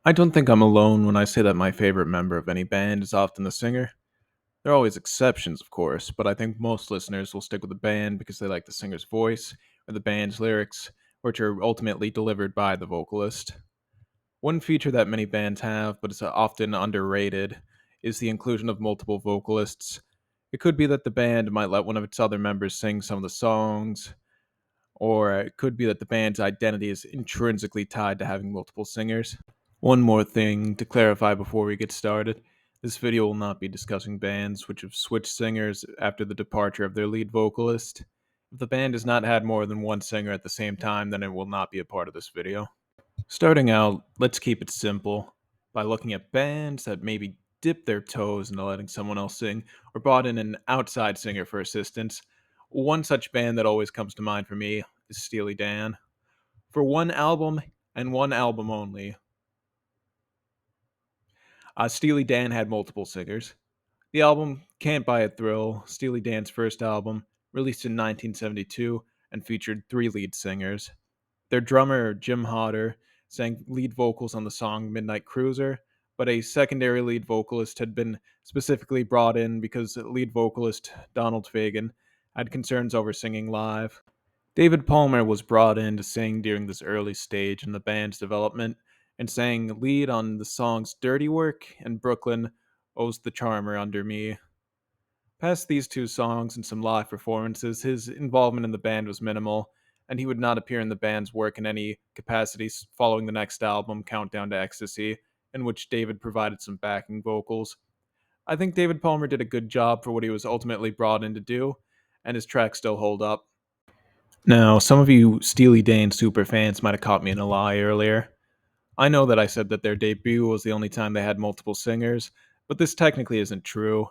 I don't think I'm alone when I say that my favorite member of any band is often the singer. There are always exceptions, of course, but I think most listeners will stick with the band because they like the singer's voice or the band's lyrics, which are ultimately delivered by the vocalist. One feature that many bands have, but is often underrated, is the inclusion of multiple vocalists. It could be that the band might let one of its other members sing some of the songs, or it could be that the band's identity is intrinsically tied to having multiple singers. One more thing to clarify before we get started. This video will not be discussing bands which have switched singers after the departure of their lead vocalist. If the band has not had more than one singer at the same time, then it will not be a part of this video. Starting out, let's keep it simple by looking at bands that maybe dip their toes into letting someone else sing or brought in an outside singer for assistance. One such band that always comes to mind for me is Steely Dan. For one album and one album only, Steely Dan had multiple singers. The album Can't Buy a Thrill, Steely Dan's first album, released in 1972 and featured three lead singers. Their drummer, Jim Hodder, sang lead vocals on the song Midnight Cruiser, but a secondary lead vocalist had been specifically brought in because lead vocalist Donald Fagen had concerns over singing live. David Palmer was brought in to sing during this early stage in the band's development and sang lead on the songs Dirty Work and Brooklyn Owes the Charmer Under Me. Past these two songs and some live performances, his involvement in the band was minimal, and he would not appear in the band's work in any capacity following the next album, Countdown to Ecstasy, in which David provided some backing vocals. I think David Palmer did a good job for what he was ultimately brought in to do, and his tracks still hold up. Now, some of you Steely Dan superfans might have caught me in a lie earlier. I know that I said that their debut was the only time they had multiple singers, but this technically isn't true.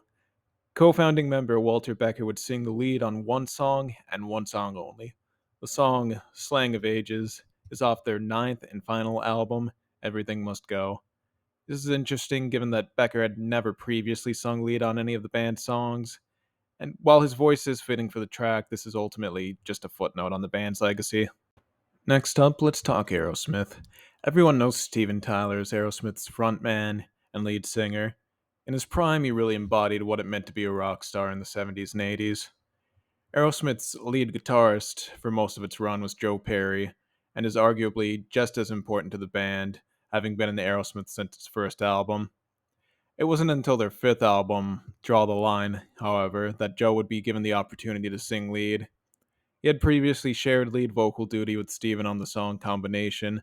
Co founding member Walter Becker would sing the lead on one song and one song only. The song, Slang of Ages, is off their ninth and final album, Everything Must Go. This is interesting given that Becker had never previously sung lead on any of the band's songs, and while his voice is fitting for the track, this is ultimately just a footnote on the band's legacy. Next up, let's talk Aerosmith. Everyone knows Steven Tyler as Aerosmith's frontman and lead singer. In his prime, he really embodied what it meant to be a rock star in the 70s and 80s. Aerosmith's lead guitarist for most of its run was Joe Perry, and is arguably just as important to the band, having been in Aerosmith since its first album. It wasn't until their fifth album, Draw the Line, however, that Joe would be given the opportunity to sing lead. He had previously shared lead vocal duty with Steven on the song Combination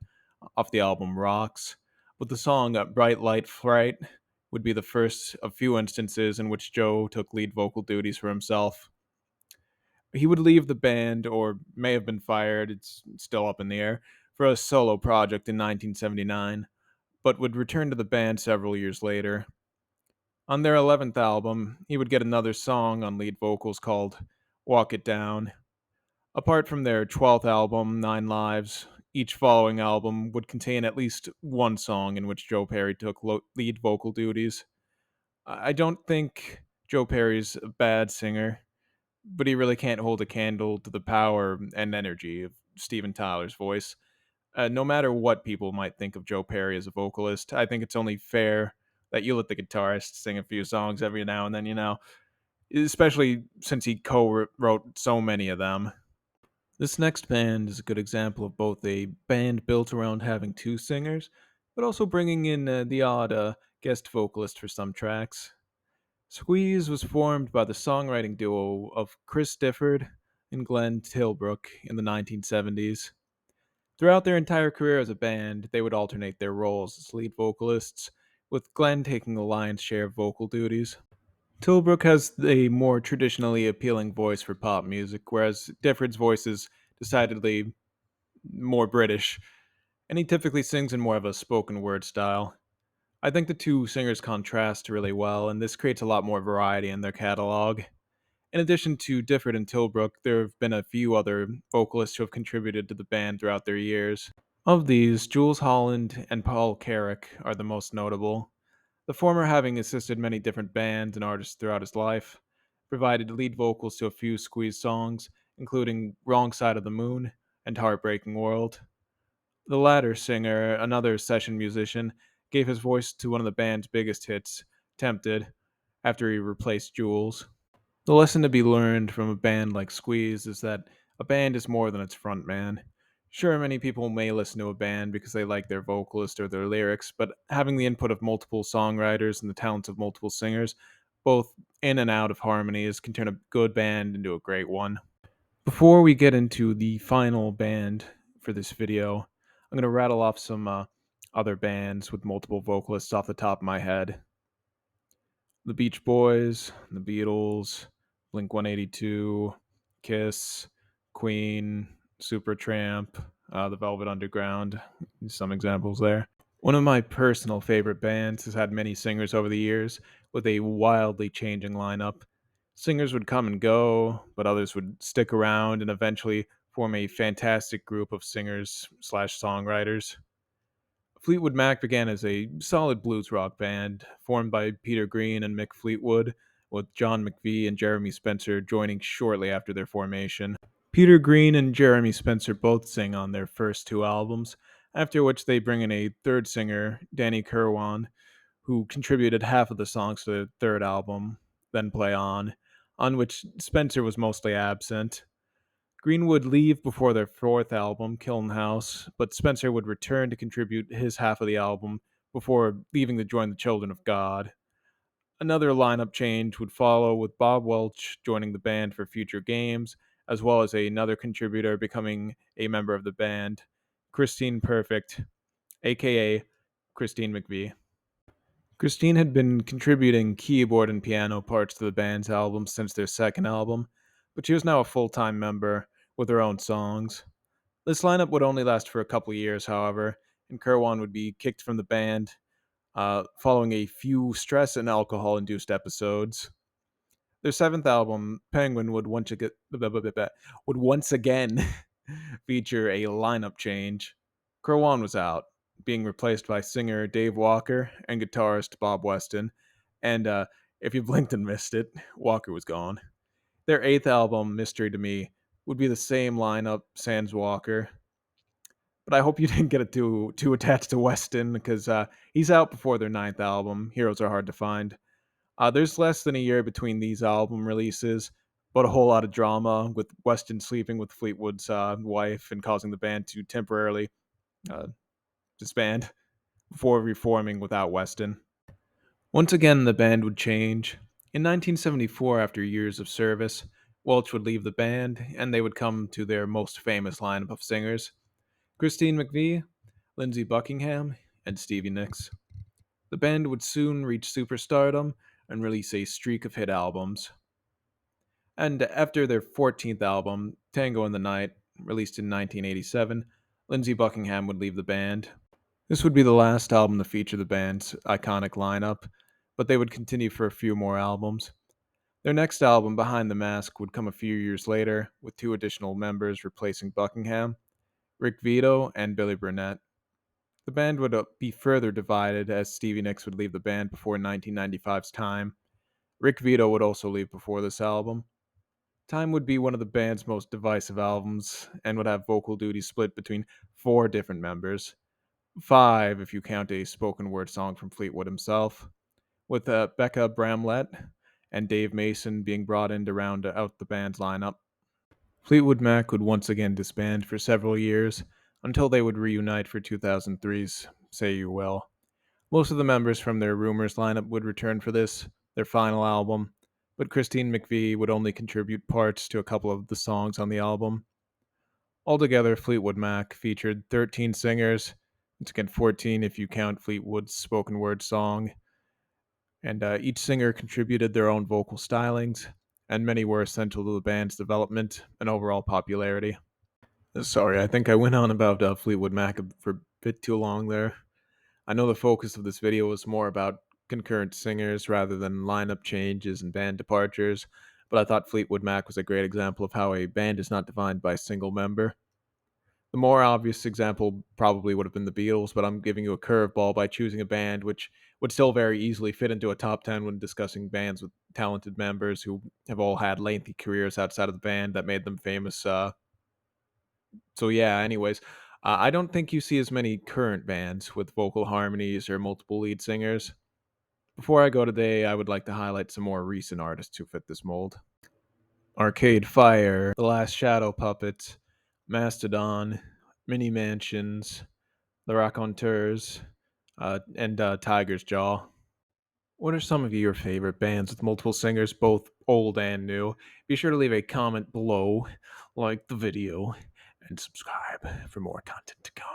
off the album Rocks, but the song Bright Light Fright would be the first of few instances in which Joe took lead vocal duties for himself. He would leave the band, or may have been fired, it's still up in the air, for a solo project in 1979, but would return to the band several years later. On their 11th album, he would get another song on lead vocals called Walk It Down. Apart from their 12th album, Nine Lives, each following album would contain at least one song in which Joe Perry took lead vocal duties. I don't think Joe Perry's a bad singer, but he really can't hold a candle to the power and energy of Steven Tyler's voice. No matter what people might think of Joe Perry as a vocalist, I think it's only fair that you let the guitarist sing a few songs every now and then, especially since he co wrote so many of them. This next band is a good example of both a band built around having two singers, but also bringing in the odd guest vocalist for some tracks. Squeeze was formed by the songwriting duo of Chris Difford and Glenn Tilbrook in the 1970s. Throughout their entire career as a band, they would alternate their roles as lead vocalists, with Glenn taking the lion's share of vocal duties. Tilbrook has a more traditionally appealing voice for pop music, whereas Difford's voice is decidedly more British, and he typically sings in more of a spoken word style. I think the two singers contrast really well, and this creates a lot more variety in their catalog. In addition to Difford and Tilbrook, there have been a few other vocalists who have contributed to the band throughout their years. Of these, Jules Holland and Paul Carrick are the most notable. The former having assisted many different bands and artists throughout his life, provided lead vocals to a few Squeeze songs, including Wrong Side of the Moon and Heartbreaking World. The latter singer, another session musician, gave his voice to one of the band's biggest hits, Tempted, after he replaced Jules. The lesson to be learned from a band like Squeeze is that a band is more than its frontman. Sure, many people may listen to a band because they like their vocalist or their lyrics, but having the input of multiple songwriters and the talents of multiple singers, both in and out of harmonies, can turn a good band into a great one. Before we get into the final band for this video, I'm going to rattle off some other bands with multiple vocalists off the top of my head. The Beach Boys, the Beatles, Blink 182, Kiss, Queen, Supertramp, the Velvet Underground, some examples there. One of my personal favorite bands has had many singers over the years with a wildly changing lineup. Singers would come and go, but others would stick around and eventually form a fantastic group of singers slash songwriters. Fleetwood Mac began as a solid blues rock band formed by Peter Green and Mick Fleetwood, with John McVie and Jeremy Spencer joining shortly after their formation. Peter Green and Jeremy Spencer both sing on their first two albums, after which they bring in a third singer, Danny Kirwan, who contributed half of the songs to the third album, Then Play on which Spencer was mostly absent. Green would leave before their fourth album, Kiln House, but Spencer would return to contribute his half of the album before leaving to join the Children of God. Another lineup change would follow, with Bob Welch joining the band for future games, as well as another contributor becoming a member of the band, Christine Perfect, aka Christine McVie. Christine had been contributing keyboard and piano parts to the band's albums since their second album, but she was now a full time member with her own songs. This lineup would only last for a couple years, however, and Kirwan would be kicked from the band following a few stress and alcohol induced episodes. Their seventh album, Penguin, would once again feature a lineup change. Kirwan was out, being replaced by singer Dave Walker and guitarist Bob Weston, and if you blinked and missed it, Walker was gone. Their eighth album, Mystery to Me, would be the same lineup, sans Walker. But I hope you didn't get it too attached to Weston, because he's out before their ninth album, Heroes Are Hard to Find. There's less than a year between these album releases, but a whole lot of drama, with Weston sleeping with Fleetwood's wife and causing the band to temporarily uh, disband before reforming without Weston. Once again, the band would change. In 1974, after years of service, Welch would leave the band, and they would come to their most famous lineup of singers: Christine McVie, Lindsey Buckingham, and Stevie Nicks. The band would soon reach superstardom and release a streak of hit albums. And after their 14th album, Tango in the Night, released in 1987, Lindsey Buckingham would leave the band. This would be the last album to feature the band's iconic lineup, but they would continue for a few more albums. Their next album, Behind the Mask, would come a few years later, with two additional members replacing Buckingham, Rick Vito and Billy Burnett. The band would be further divided as Stevie Nicks would leave the band before 1995's Time. Rick Vito would also leave before this album. Time would be one of the band's most divisive albums and would have vocal duties split between four different members. Five, if you count a spoken word song from Fleetwood himself, with Becca Bramlett and Dave Mason being brought in to round out the band's lineup. Fleetwood Mac would once again disband for several years until they would reunite for 2003's Say You Will. Most of the members from their Rumors lineup would return for this, their final album, but Christine McVie would only contribute parts to a couple of the songs on the album. Altogether, Fleetwood Mac featured 13 singers, once again 14 if you count Fleetwood's spoken word song, and each singer contributed their own vocal stylings, and many were essential to the band's development and overall popularity. Sorry, I think I went on about Fleetwood Mac for a bit too long there. I know the focus of this video was more about concurrent singers rather than lineup changes and band departures, but I thought Fleetwood Mac was a great example of how a band is not defined by a single member. The more obvious example probably would have been the Beatles, but I'm giving you a curveball by choosing a band which would still very easily fit into a top 10 when discussing bands with talented members who have all had lengthy careers outside of the band that made them famous. So, yeah, anyways, I don't think you see as many current bands with vocal harmonies or multiple lead singers. Before I go today, I would like to highlight some more recent artists who fit this mold. Arcade Fire, The Last Shadow Puppets, Mastodon, Mini Mansions, The Raconteurs, and Tiger's Jaw. What are some of your favorite bands with multiple singers, both old and new? Be sure to leave a comment below, like the video, and subscribe for more content to come.